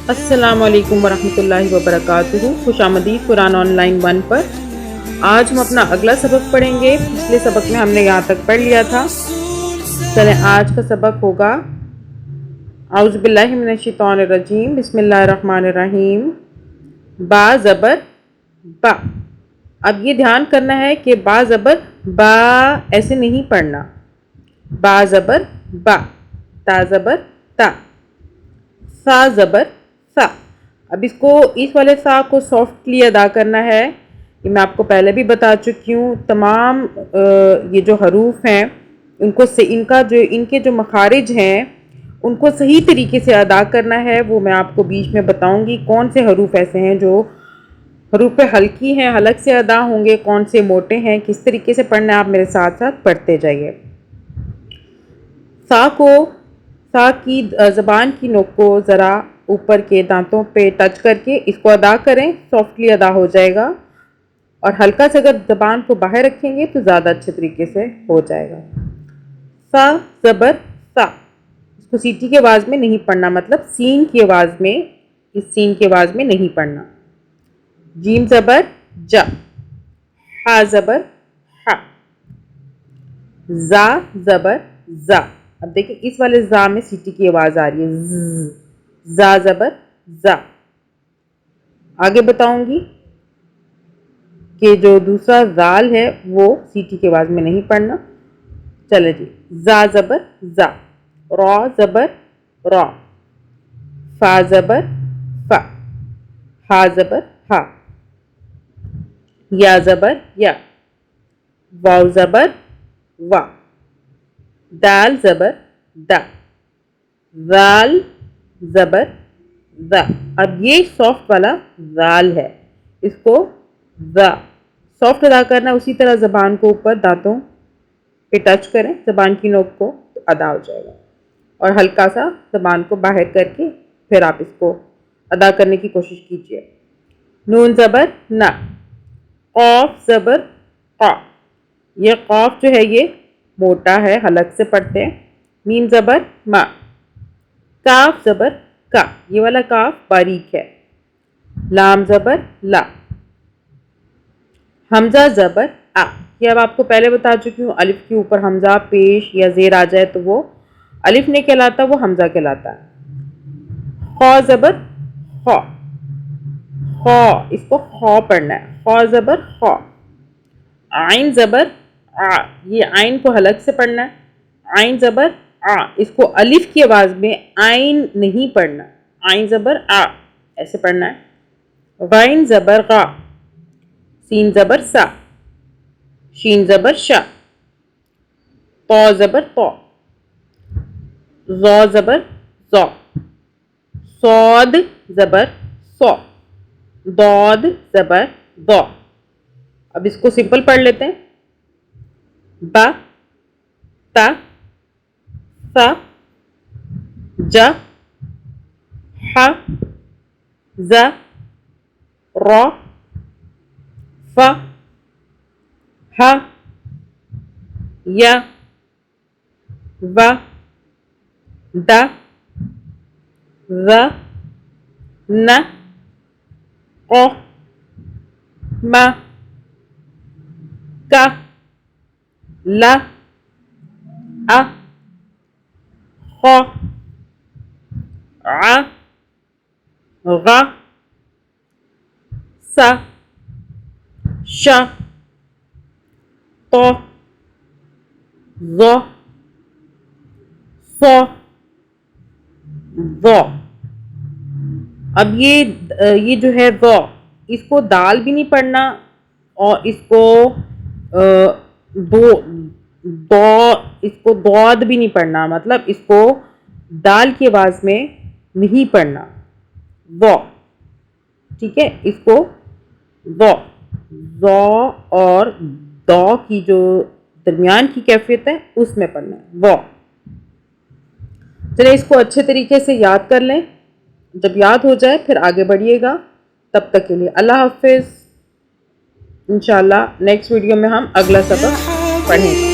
السلام علیکم ورحمۃ اللہ وبرکاتہ۔ خوش آمدید قرآن آن لائن 1 پر۔ آج ہم اپنا اگلا سبق پڑھیں گے۔ پچھلے سبق میں ہم نے یہاں تک پڑھ لیا تھا۔ چلیں آج کا سبق ہوگا اعوذ باللہ من الشیطان الرجیم، بسم اللہ الرحمن الرحیم۔ با زبر با۔ اب یہ دھیان کرنا ہے کہ با زبر با ایسے نہیں پڑھنا۔ با زبر با، تا زبر تا، سا زبر سا۔ اب اس والے سا کو سافٹلی ادا کرنا ہے۔ یہ میں آپ کو پہلے بھی بتا چکی ہوں۔ تمام یہ جو حروف ہیں ان کے جو مخارج ہیں ان کو صحیح طریقے سے ادا کرنا ہے۔ وہ میں آپ کو بیچ میں بتاؤں گی کون سے حروف ایسے ہیں جو حروف حلقی ہیں، حلق سے ادا ہوں گے، کون سے موٹے ہیں، کس طریقے سے پڑھنا ہے۔ آپ میرے ساتھ ساتھ پڑھتے جائیے۔ سا کی زبان کی نوک کو ذرا اوپر کے دانتوں پہ ٹچ کر کے اس کو ادا کریں، سافٹلی ادا ہو جائے گا۔ اور ہلکا سے اگر زبان کو باہر رکھیں گے تو زیادہ اچھے طریقے سے ہو جائے گا۔ سا زبر سا، اس کو سیٹی کی آواز میں نہیں پڑھنا، مطلب سین کی آواز میں، اس سین کی آواز میں نہیں پڑھنا۔ جیم زبر جا، ہا زبر ہا، زا زبر زا۔ اب دیکھیں اس والے زا میں سیٹی کی آواز آ رہی ہے، زا زبر زا۔ آگے بتاؤں گی کہ جو دوسرا زال ہے وہ سیٹی کی آواز میں نہیں پڑھنا۔ چلے جی، زا زبر زا، را زبر را، فا زبر فا، ہا زبر ہا، یا زبر یا، واو زبر وا، دال زبر دا، زال زبر زا۔ اب یہ سافٹ والا زال ہے، اس کو زا سافٹ ادا کرنا۔ اسی طرح زبان کو اوپر دانتوں پہ ٹچ کریں زبان کی نوک کو تو ادا ہو جائے گا، اور ہلکا سا زبان کو باہر کر کے پھر آپ اس کو ادا کرنے کی کوشش کیجیے۔ نون زبر نا، قاف زبر قا، یہ قاف جو ہے یہ موٹا ہے، حلق سے پڑھتے ہیں۔ میم زبر ما، کاف زبر کا، یہ والا کاف باریک ہے۔ لام زبر لا، حمزہ زبر آ، یہ اب آپ کو پہلے بتا چکی ہوں۔ الف کے اوپر حمزہ پیش یا زیر آ جائے تو وہ الف نہیں کہلاتا، وہ حمزہ کہلاتا ہے۔ خا زبر خا، خا اس کو خا پڑھنا ہے، خا زبر خا۔ عین زبر آ، یہ عین کو حلق سے پڑھنا ہے۔ عین زبر آ، اس کو الف کی آواز میں عین نہیں پڑھنا، عین زبر آ ایسے پڑھنا ہے۔ غین زبر غا، سین زبر سا، شین زبر شا، طا زبر طا، ظا زبر ظا، صاد زبر صا، ضاد زبر ضا۔ اب اس کو سمپل پڑھ لیتے ہیں۔ با، تا، سا، جا، ہا، زا، را، فا، ہا، یا، وا، دا، ذا، نا، قا، ما، کا، لا، آ، خا، ع، غا، سا، شا، طا، ظا، صا، ضا۔ اب یہ جو ہے ضا، اس کو دال بھی نہیں پڑھنا، اور اس کو ضاد بھی نہیں پڑھنا، مطلب اس کو دال کی آواز میں نہیں پڑھنا، ضا۔ ٹھیک ہے، اس کو ضا اور دا کی جو درمیان کی کیفیت ہے اس میں پڑھنا ہے، ضا۔ چلیں اس کو اچھے طریقے سے یاد کر لیں، جب یاد ہو جائے پھر آگے بڑھیے گا۔ تب تک کے لیے اللہ حافظ۔ انشاءاللہ نیکسٹ ویڈیو میں ہم اگلا سبق پڑھیں گے۔